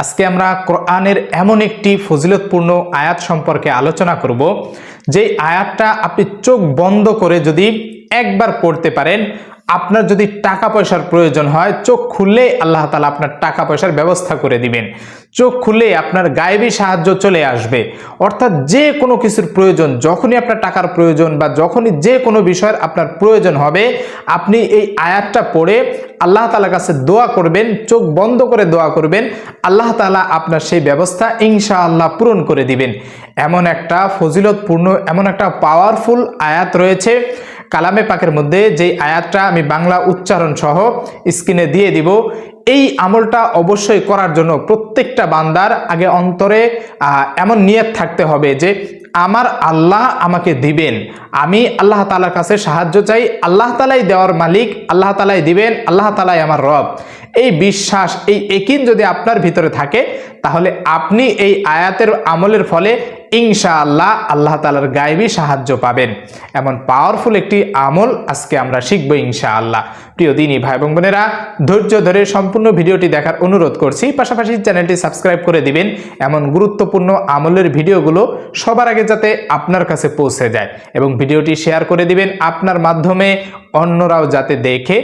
আজকে আমরা কোরআনের এমন একটি ফজিলতপূর্ণ আয়াত সম্পর্কে আলোচনা করব, যে আয়াতটা আপনি চোখ বন্ধ করে যদি একবার পড়তে পারেন, আপনার যদি টাকা পয়সার প্রয়োজন হয়, চোখ খুললেই আল্লাহ তাআলা আপনার টাকা পয়সার ব্যবস্থা করে দিবেন। চোখ খুললেই আপনার গায়েবী সাহায্য চলে আসবে। অর্থাৎ যে কোনো কিছুর প্রয়োজন, যখনই আপনার টাকার প্রয়োজন বা যখনই যে কোনো বিষয়ের আপনার প্রয়োজন হবে, আপনি এই আয়াতটা পড়ে আল্লাহ তাআলার কাছে দোয়া করবেন, চোখ বন্ধ করে দোয়া করবেন, আল্লাহ তাআলা আপনার সেই ব্যবস্থা ইনশাআল্লাহ পূরণ করে দিবেন। এমন একটা ফজিলতপূর্ণ, এমন একটা পাওয়ারফুল আয়াত রয়েছে কালামে পাকের মধ্যে, যেই আয়াতটা আমি বাংলা উচ্চারণ সহ স্ক্রিনে দিয়ে দিব। এই আমলটা অবশ্যই করার জন্য প্রত্যেকটা বান্দার আগে অন্তরে এমন নিয়ত থাকতে হবে যে আমার আল্লাহ আমাকে দিবেন, আমি আল্লাহ তাআলার কাছে সাহায্য চাই, আল্লাহ তাআলাই দেওয়ার মালিক, আল্লাহ তাআলাই দিবেন, আল্লাহ তাআলাই আমার রব। এই বিশ্বাস, এই ইয়াকিন যদি আপনার ভিতরে থাকে, তাহলে আপনি এই আয়াতের আমলের ফলে ইনশাআল্লাহ আল্লাহ তাআলার গায়েবী সাহায্য পাবেন। এমন পাওয়ারফুল একটি আমল আজকে আমরা শিখব ইনশাআল্লাহ। প্রিয় দিনী ভাই এবং বোনেরা, ধৈর্য ধরে সম্পূর্ণ ভিডিওটি দেখার অনুরোধ করছি, পাশাপাশি চ্যানেলটি সাবস্ক্রাইব করে দিবেন, এমন গুরুত্বপূর্ণ আমলের ভিডিওগুলো সবার আগে যাতে আপনার কাছে পৌঁছে যায়, এবং ভিডিওটি শেয়ার করে দিবেন আপনার মাধ্যমে, অন্যরাও যাতে দেখে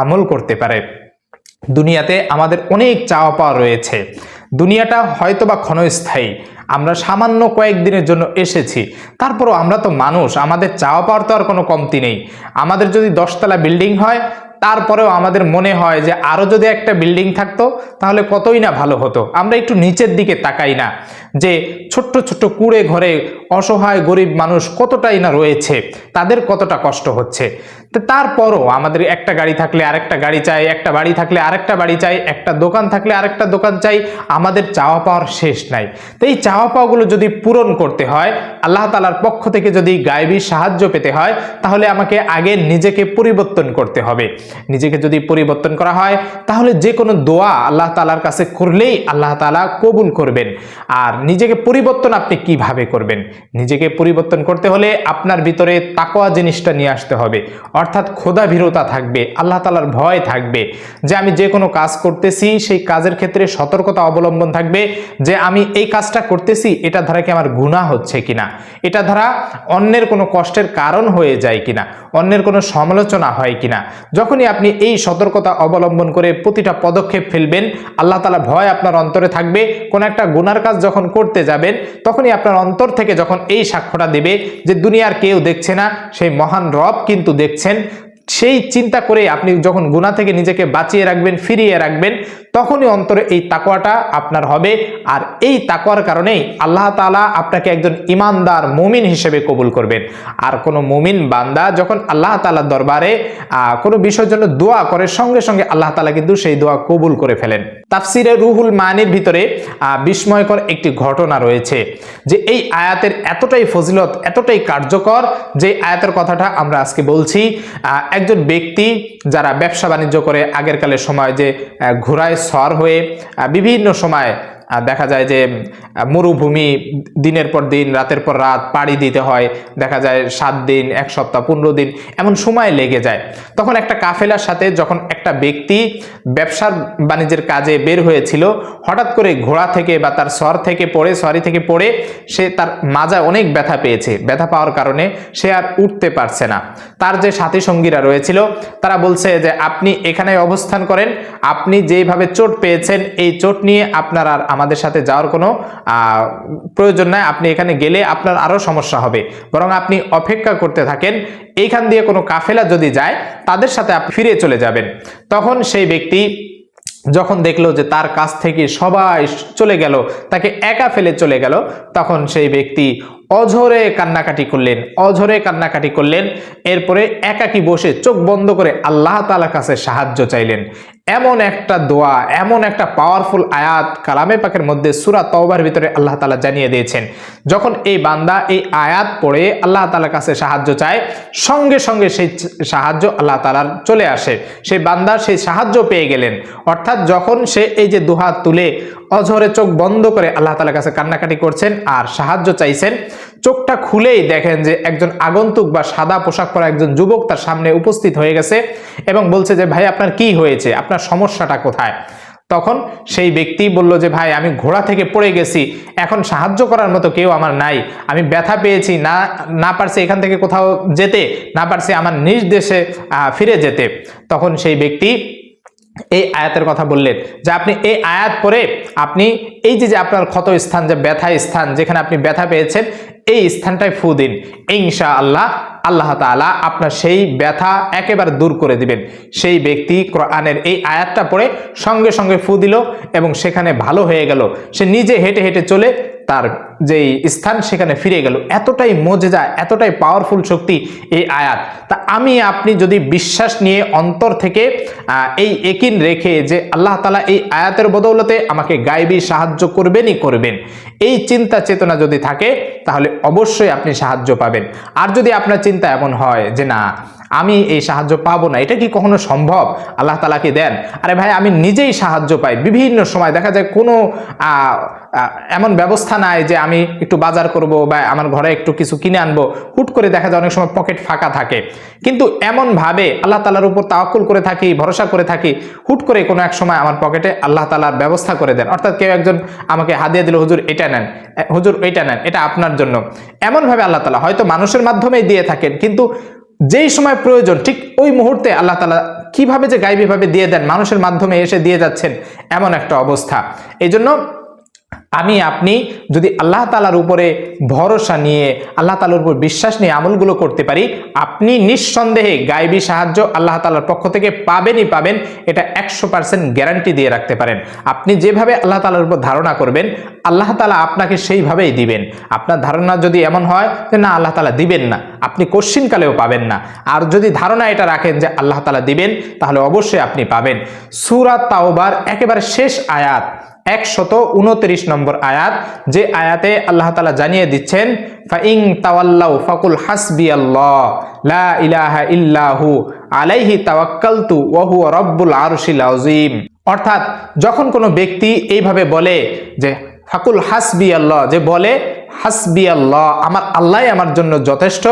আমল করতে পারে। দুনিয়াতে আমাদের অনেক চাওয়া পাওয়া রয়েছে। দুনিয়াটা হয়তোবা ক্ষণস্থায়ী, আমরা সামান্য কয়েকদিনের জন্য এসেছি, তারপরও আমরা তো মানুষ, আমাদের চাওয়া পাওয়ার তো আর কোনো কমতি নেই। আমাদের যদি 10তলা বিল্ডিং হয়, তারপরেও আমাদের মনে হয় যে আরও যদি একটা বিল্ডিং থাকতো তাহলে কতই না ভালো হতো। আমরা একটু নিচের দিকে তাকাই না যে ছোট্ট ছোট্ট কুঁড়ে ঘরে অসহায় গরিব মানুষ কতটাই না রয়েছে, তাদের কতটা কষ্ট হচ্ছে। তো তারপরও আমাদের একটা গাড়ি থাকলে আরেকটা গাড়ি চাই, একটা বাড়ি থাকলে আরেকটা বাড়ি চাই, একটা দোকান থাকলে আরেকটা দোকান চাই, আমাদের চাওয়া পাওয়ার শেষ নাই। তো এই চাওয়া পাওয়াগুলো যদি পূরণ করতে হয়, আল্লাহ তাআলার পক্ষ থেকে যদি গায়েবী সাহায্য পেতে হয়, তাহলে আমাকে আগে নিজেকে পরিবর্তন করতে হবে। নিজেকে যদি পরিবর্তন করা হয়, তাহলে যে কোনো দোয়া আল্লাহ তাআলার কাছে করলেই আল্লাহ তাআলা কবুল করবেন। আর নিজেকে পরিবর্তন আপনি কিভাবে করবেন? নিজেকে পরিবর্তন করতে হলে আপনার ভিতরে তাকওয়া জিনিসটা নিয়ে আসতে হবে, অর্থাৎ খোদাভীরতা থাকবে, আল্লাহ তাআলার ভয় থাকবে, যে আমি যে কোনো কাজ করতেছি সেই কাজের ক্ষেত্রে সতর্কতা অবলম্বন থাকবে, যে আমি এই কাজটা করতেছি এটা দ্বারা কি আমার গুনাহ হচ্ছে কিনা, এটা দ্বারা অন্যের কোনো কষ্টের কারণ হয়ে যায় কিনা, অন্যের কোনো সমালোচনা হয় কিনা। যখনই আপনি এই সতর্কতা অবলম্বন করে প্রতিটা পদক্ষেপ ফেলবেন, আল্লাহ তাআলা ভয় আপনার অন্তরে থাকবে, কোন একটা গুনার কাজ যখন করতে যাবেন, তখনই আপনার অন্তর থেকে যখন এই সাক্ষ্যটা দেবে যে দুনিয়ার কেউ দেখছে না, সেই মহান রব কিন্তু দেখছেন, সেই চিন্তা করে আপনি যখন গুনাহ থেকে নিজেকে বাঁচিয়ে রাখবেন, ফিরিয়ে রাখবেন, তখনই অন্তরে এই তাকওয়াটা আপনার হবে। আর এই তাকওয়ার কারণেই আল্লাহ তাআলা আপনাকে একজন ইমানদার মুমিন হিসেবে কবুল করবেন। আর কোনো মুমিন বান্দা যখন আল্লাহ তাআলার দরবারে কোনো বিষয়ের জন্য দোয়া করে, সঙ্গে সঙ্গে আল্লাহ তাআলা কিন্তু সেই দোয়া কবুল করে ফেলেন। তাফসিরে রুহুল মানির ভিতরে বিস্ময়কর একটি ঘটনা রয়েছে, যে এই আয়াতের এতটাই ফজিলত, এতটাই কার্যকর, যে আয়াতের কথাটা আমরা আজকে বলছি। একজন ব্যক্তি যারা ব্যবসা বাণিজ্য করে, আগের কালের সময় যে ঘোড়ায় সওয়ার হয়ে বিভিন্ন সময় দেখা যায় যে মরুভূমি দিনের পর দিন, রাতের পর রাত পাড়ি দিতে হয়, দেখা যায় 7 দিন, 1 সপ্তাহ, 15 দিন এমন সময় লেগে যায়। তখন একটা কাফেলার সাথে যখন একটা ব্যক্তি ব্যবসার বাণিজ্যের কাজে বের হয়েছিল, হঠাৎ করে ঘোড়া থেকে বা তার সওয়ারি থেকে পড়ে সে তার মাজায় অনেক ব্যথা পেয়েছে। ব্যথা পাওয়ার কারণে সে আর উঠতে পারছে না। তার যে সাথী সঙ্গীরা রয়েছিল তারা বলছে যে আপনি এখানে অবস্থান করেন, আপনি যেভাবে চোট পেয়েছেন এই চোট নিয়ে আপনার আর আমাদের সাথে যাওয়ার কোনো প্রয়োজন নাই, আপনি এখানে গেলে আপনার আরো সমস্যা হবে, বরং আপনি অপেক্ষা করতে থাকেন, এইখান দিয়ে কোনো কাফেলা যদি যায় তাদের সাথে আপনি ফিরে চলে যাবেন। তখন সেই ব্যক্তি যখন দেখলো যে তার কাছ থেকে সবাই চলে গেল, তাকে একা ফেলে চলে গেল, তখন সেই ব্যক্তি অঝরে কান্নাকাটি করলেন। এরপরে একাকী বসে চোখ বন্ধ করে আল্লাহ তাআলার কাছে সাহায্য চাইলেন। এমন একটা দোয়া, এমন একটা পাওয়ারফুল আয়াত কালামে পাকের মধ্যে সূরা তাওবার ভিতরে আল্লাহ তাআলা জানিয়ে দিয়েছেন। যখন এই বান্দা এই আয়াত পড়ে আল্লাহ তাআলার কাছে সাহায্য চায়, সঙ্গে সঙ্গে সেই সাহায্য আল্লাহ তাআলার চলে আসে, সেই বান্দা সেই সাহায্য পেয়ে গেলেন। অর্থাৎ যখন সে এই যে দুহাত তুলে অঝরে চোখ বন্ধ করে আল্লাহ তাআলার কাছে কান্নাকাটি করছেন আর সাহায্য চাইছেন, চোখটা খুলেই দেখেন যে একজন আগন্তুক বা সাদা পোশাক পরা একজন যুবক তার সামনে উপস্থিত হয়ে গেছে এবং বলছে যে ভাই আপনার কি হয়েছে, আপনার সমস্যাটা কোথায়? তখন সেই ব্যক্তি বলল যে ভাই আমি ঘোড়া থেকে পড়ে গেছি, এখন সাহায্য করার মতো কেউ আমার নাই, আমি ব্যথা পেয়েছি, না পারছি এখান থেকে কোথাও যেতে, না পারছি আমার নিজ দেশে ফিরে যেতে। তখন সেই ব্যক্তি এই আয়াতের কথা বললেন যে আপনি এই আয়াত পড়ে আপনি এই যে আপনার ক্ষত স্থান, যে ব্যথা স্থান, যেখানে আপনি ব্যথা পেয়েছেন, এই স্থানটায় ফু দিন, ইনশাআল্লাহ আল্লাহ তাআলা আপনার সেই ব্যথা একেবারে দূর করে দিবেন। সেই ব্যক্তি কোরআনের এই আয়াতটা পড়ে সঙ্গে সঙ্গে ফু দিল এবং সেখানে ভালো হয়ে গেল। সে নিজে হেঁটে হেঁটে চলে তার যেই স্থান সেখানে ফিরে গেল। এতটাই মজেজা, এতটাই পাওয়ারফুল শক্তি এই আয়াত। তা আমি আপনি যদি বিশ্বাস নিয়ে অন্তর থেকে এই ইয়াকিন রেখে যে আল্লাহ তাআলা এই আয়াতের বদৌলতে আমাকে গায়বী সাহায্য করবেনই করবেন, এই চিন্তা চেতনা যদি থাকে তাহলে অবশ্যই আপনি সাহায্য পাবেন। আর যদি আপনার চিন্তা এমন হয় যে না আমি এই সাহায্য পাবো না, এটা কি কখনো সম্ভব, আল্লাহ তাআলা কি দেন? আরে ভাই আমি নিজেই সাহায্য পাই বিভিন্ন সময়, দেখা যায় কোনো এমন ব্যবস্থা নাই যে আমি একটু বাজার করব বা আমার ঘরে একটু কিছু কিনে আনবো, হুট করে দেখা যায় অনেক সময় পকেট ফাঁকা থাকে, কিন্তু এমন ভাবে আল্লাহ তাআলার উপর তাওয়াক্কুল করে থাকি, ভরসা করে থাকি, হুট করে কোনো এক সময় আমার পকেটে আল্লাহ তাআলার ব্যবস্থা করে দেন। অর্থাৎ কেউ একজন আমাকে হাদিয়া দিল, হুজুর এটা নেন, হুজুর এটা নেন, এটা আপনার জন্য। এমন ভাবে আল্লাহ তাআলা হয়তো মানুষের মাধ্যমেই দিয়ে থাকেন, কিন্তু যেই সময় প্রয়োজন ঠিক ওই মুহূর্তে আল্লাহ তাআলা কিভাবে যে গায়বীভাবে দিয়ে দেন, মানুষের মাধ্যমে এসে দিয়ে যাচ্ছেন, এমন একটা অবস্থা। এই জন্য আমি আপনি যদি আল্লাহ তাআলার উপরে ভরসা নিয়ে, আল্লাহ তাআলার উপর বিশ্বাস নিয়ে আমলগুলো করতে পারি, আপনি নিঃসন্দেহে গায়বী সাহায্য আল্লাহ তাআলার পক্ষ থেকে পাবেনই পাবেন, এটা 100% গ্যারান্টি দিয়ে রাখতে পারেন। আপনি যেভাবে আল্লাহ তাআলার উপর ধারণা করবেন, আল্লাহ তাআলা আপনাকে সেইভাবেই দিবেন। আপনার ধারণা যদি এমন হয় যে না আল্লাহ তাআলা দিবেন না, আপনি কোশ্চিনকালেও পাবেন না। আর যদি ধারণা এটা রাখেন যে আল্লাহ তাআলা দিবেন, তাহলে অবশ্যই আপনি পাবেন। সূরা তাওবার একেবারে শেষ আয়াত 129 নম্বর আয়াত, যে আয়াতে আল্লাহ তাআলা জানিয়ে দিচ্ছেন ফাইন তাওয়াল্লাউ ফাকুল হাসবিয়াল্লাহ লা ইলাহা ইল্লাহু আলাইহি তাওয়াক্কালতু ওয়া হুয়া রাব্বুল আরশিল আযীম। অর্থাৎ যখন কোনো ব্যক্তি এইভাবে বলে যে ফাকুল হাসবিয়াল্লাহ, যে বলে হাসবি আল্লাহ, আমার আল্লাহ আমার জন্য যথেষ্ট,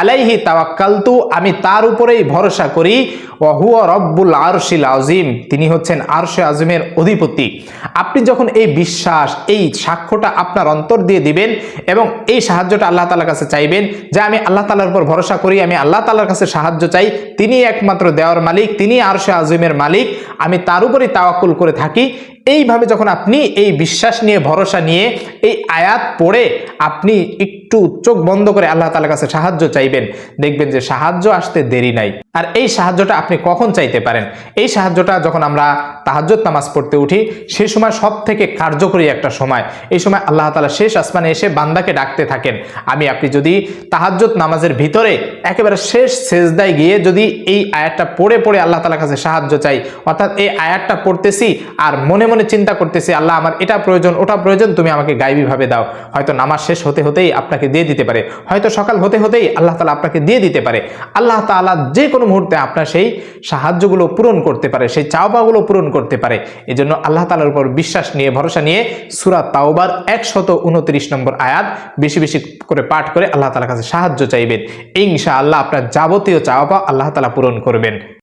আলাইহি তাওয়াক্কালতু, আমি তার উপরেই ভরসা করি, ওয়া হুয়া রব্বুল আরশিল আযীম, তিনি হচ্ছেন আরশে আযীমের অধিপতি। আপনি যখন এই বিশ্বাস, এই সাক্ষ্যটা আপনার অন্তর দিয়ে দিবেন এবং এই সাহায্যটা আল্লাহ তাআলার কাছে চাইবেন যে আমি আল্লাহ তাআলার উপর ভরসা করি, আমি আল্লাহ তাআলার কাছে সাহায্য চাই, তিনি একমাত্র দেওয়ার মালিক, তিনি আরশে আযীমের মালিক, আমি তার উপরেই তাওয়াক্কুল করে থাকি। এইভাবে যখন আপনি এই বিশ্বাস নিয়ে, ভরসা নিয়ে এই আয়াত পড়ে আপনি একটু চোখ বন্ধ করে আল্লাহ তাআলার কাছে সাহায্য চাইবেন, দেখবেন যে সাহায্য আসতে দেরি নাই। আর এই সাহায্যটা আপনি কখন চাইতে পারেন? এই সাহায্যটা যখন আমরা তাহাজ্জুদ নামাজ পড়তে উঠি, সেই সময় সব থেকে কার্যকরী একটা সময়। এই সময় আল্লাহ তাআলা শেষ আসমানে এসে বান্দাকে ডাকতে থাকেন। আমি আপনি যদি তাহাজ্জুদ নামাজের ভিতরে একেবারে শেষ সেজদায় গিয়ে যদি এই আয়াতটা পড়ে পড়ে আল্লাহ তাআলার কাছে সাহায্য চাই, অর্থাৎ এই আয়াতটা পড়তেছি আর মনে মনে চিন্তা করতেছি আল্লাহ আমার এটা প্রয়োজন, ওটা প্রয়োজন, তুমি আমাকে গায়বীভাবে দাও, হয়তো নামাজ শেষ হতে হতেই আপনাকে দিয়ে দিতে পারে, হয়তো সকাল হতে হতেই আল্লাহ তাআলা আপনাকে দিয়ে দিতে পারে। আল্লাহ তাআলা যে কোনো মুহূর্তে আপনার সেই সাহায্যগুলো পূরণ করতে পারে, সেই চাওয়াগুলো পূরণ করতে পারে। এজন্য আল্লাহ তাআলার উপর বিশ্বাস নিয়ে, ভরসা নিয়ে সূরা তাওবার 129 নম্বর আয়াত বেশি বেশি করে পাঠ করে আল্লাহ তাআলার কাছে সাহায্য চাইবেন। ইনশাআল্লাহ আপনার যাবতীয় চাওয়া আল্লাহ তাআলা পূরণ করবেন।